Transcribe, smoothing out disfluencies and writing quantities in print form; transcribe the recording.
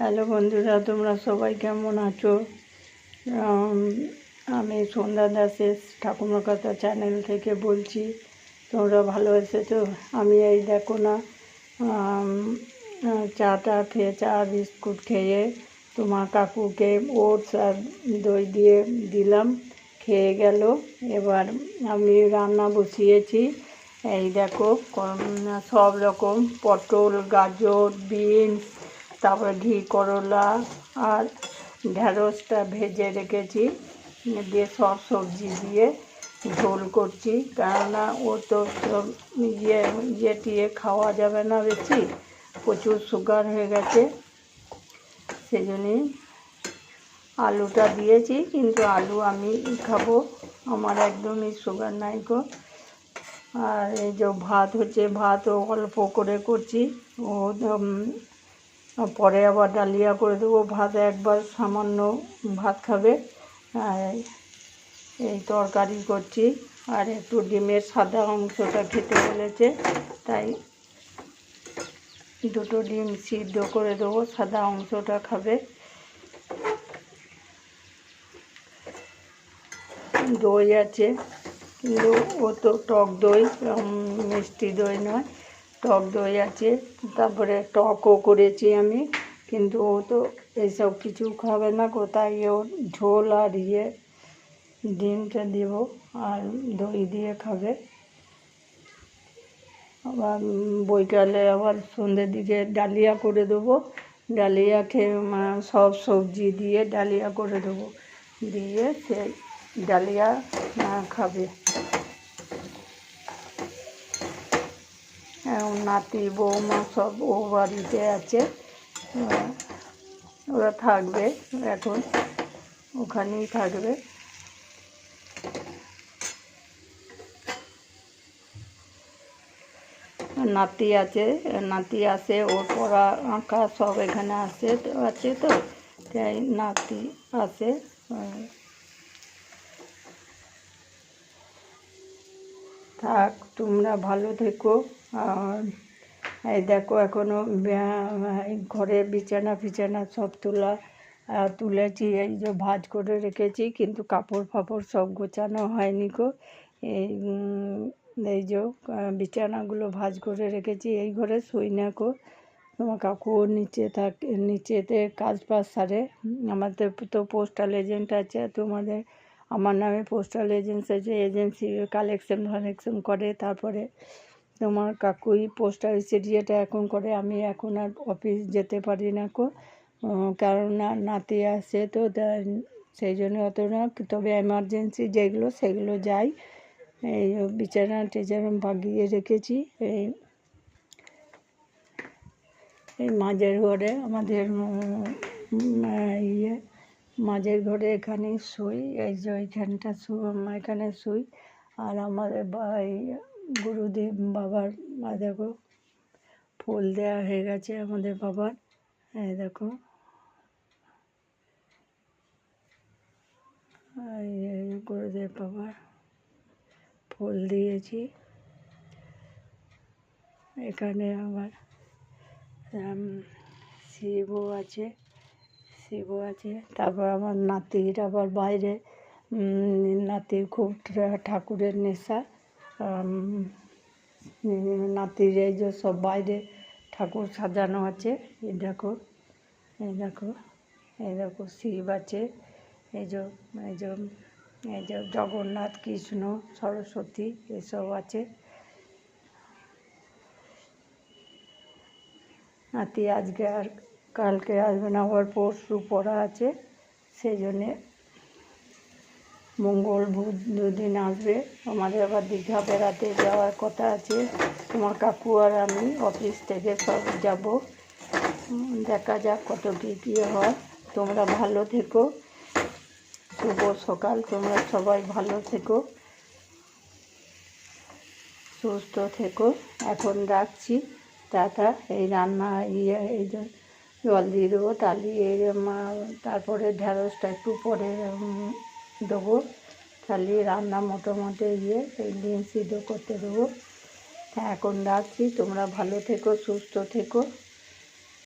Hello বন্ধুরা, তোমরা সবাই কেমন আছো? আমি সন্ধ্যা দাসের ঠাকুমার কথা চ্যানেল থেকে বলছি। তোমরা ভালো এসেছো? আমি এই দেখো না, চাটা খেয়ে, চা বিস্কুট খেয়ে তোমার কাকুকে ওটস আর দই দিয়ে দিলাম, খেয়ে গেল। এবার আমি রান্না বসিয়েছি। এই দেখো, সব রকম পটল, গাজর, বিনস, তারপরে ঘি করলা আর ঢ্যাঁড়সটা ভেজে রেখেছি, দিয়ে সব সবজি দিয়ে ঝোল করছি। কেননা ও তো সব টিয়ে খাওয়া যাবে না, বেশি প্রচুর সুগার হয়ে গেছে, সেই জন্যই আলুটা দিয়েছি। কিন্তু আলু আমি খাবো, আমার একদমই সুগার নাই গো। আর এই যে ভাত হচ্ছে, ভাতও অল্প করে করছি, ও পরে আবার ডালিয়া করে দেবো। ভাত একবার সামান্য ভাত খাবে, আর এই তরকারি করছি। আর একটু ডিমের সাদা অংশটা খেতে বলেছে, তাই দুটো ডিম সিদ্ধ করে দেবো, সাদা অংশটা খাবে। দই আছে, কিন্তু ও তো টক দই, মিষ্টি দই নয়, টক দই আছে। তারপরে টকও করেছি আমি, কিন্তু ও তো এইসব কিছু খাবে না, কোথায় ওর ঝোল আর ডিমটা দেব, আর দই দিয়ে খাবে। আবার বৈকালে আবার সন্ধ্যের দিকে ডালিয়া করে দেবো, ডালিয়া খেয়ে সব সবজি দিয়ে ডালিয়া করে দেবো, দিয়ে সেই ডালিয়া খাবে। নাতি বৌমা সব ও বাড়িতে আছে, ওরা থাকবে এখন, ওখানেই থাকবে। নাতি আছে, নাতি আসে, ওর পড়া আঁকা সব এখানে আছে তো, তাই নাতি আসে। থাক, তোমরা ভালো থেকো। আর এই দেখো, এখনও ঘরে বিছানা সব তুলেছি, এই যে ভাঁজ করে রেখেছি, কিন্তু কাপড় ফাপড় সব গোছানো হয়নি গো। এই যে বিছানাগুলো ভাঁজ করে রেখেছি, এই ঘরে শুই না গো। তোমার কাকু নিচেতে কাজ বাজ সারে। আমাদের তো পোস্টাল এজেন্ট আছে, আমার নামে পোস্টাল এজেন্সি আছে, এজেন্সি কালেকশন করে। তারপরে তোমার কাকুই পোস্ট অফিসের ইয়েটা এখন করে। আমি এখন আর অফিস যেতে পারি না গো, কেননা নাতি আসে তো, সেই জন্য অত না। তবে এমার্জেন্সি যেগুলো সেগুলো যাই। এই বিছানা টিছানা বাগিয়ে রেখেছি। এই মাঝের ঘরে আমাদের মাঝের ঘরে এখানেই শুই, এই যে ওইখানটা এখানে শুই। আর আমাদের গুরুদেব বাবার দেখো ফুল দেওয়া হয়ে গেছে আমাদের বাবার, এই দেখো, এই গুরুদেব বাবার ফুল দিয়েছি। এখানে আবার শিবও আছে। তারপর আমার নাতির আবার বাইরে, নাতির খুব ঠাকুরের নেশা। নাতির এই যে সব বাইরে ঠাকুর সাজানো আছে, এই দেখো, শিব আছে, এই যে জগন্নাথ, কৃষ্ণ, সরস্বতী এসব আছে। নাতি আজকে আর কালকে আসবে না, আবার পরশু পড়া আছে, সেই জন্যে মঙ্গল বুধ দুদিন আসবে। আমাদের আবার দীঘা বেড়াতে যাওয়ার কথা আছে, তোমার কাকু আর আমি অফিস থেকে সব যাব। দেখা যাক কত কী হয়। তোমরা ভালো থেকো, শুভ সকাল, তোমরা সবাই ভালো থেকো, সুস্থ থেকো। এখন রাখছি, টাটা। এই রান্না এই জল দিয়ে দেবো, তারপরে ঢ্যাঁড়সটা একটু পরে দেবো, তাহলে রান্না মোটামুটি এই ডিম সিদ্ধ করতে দেবো। এখন রাখছি, তোমরা ভালো থেকো, সুস্থ থেকো।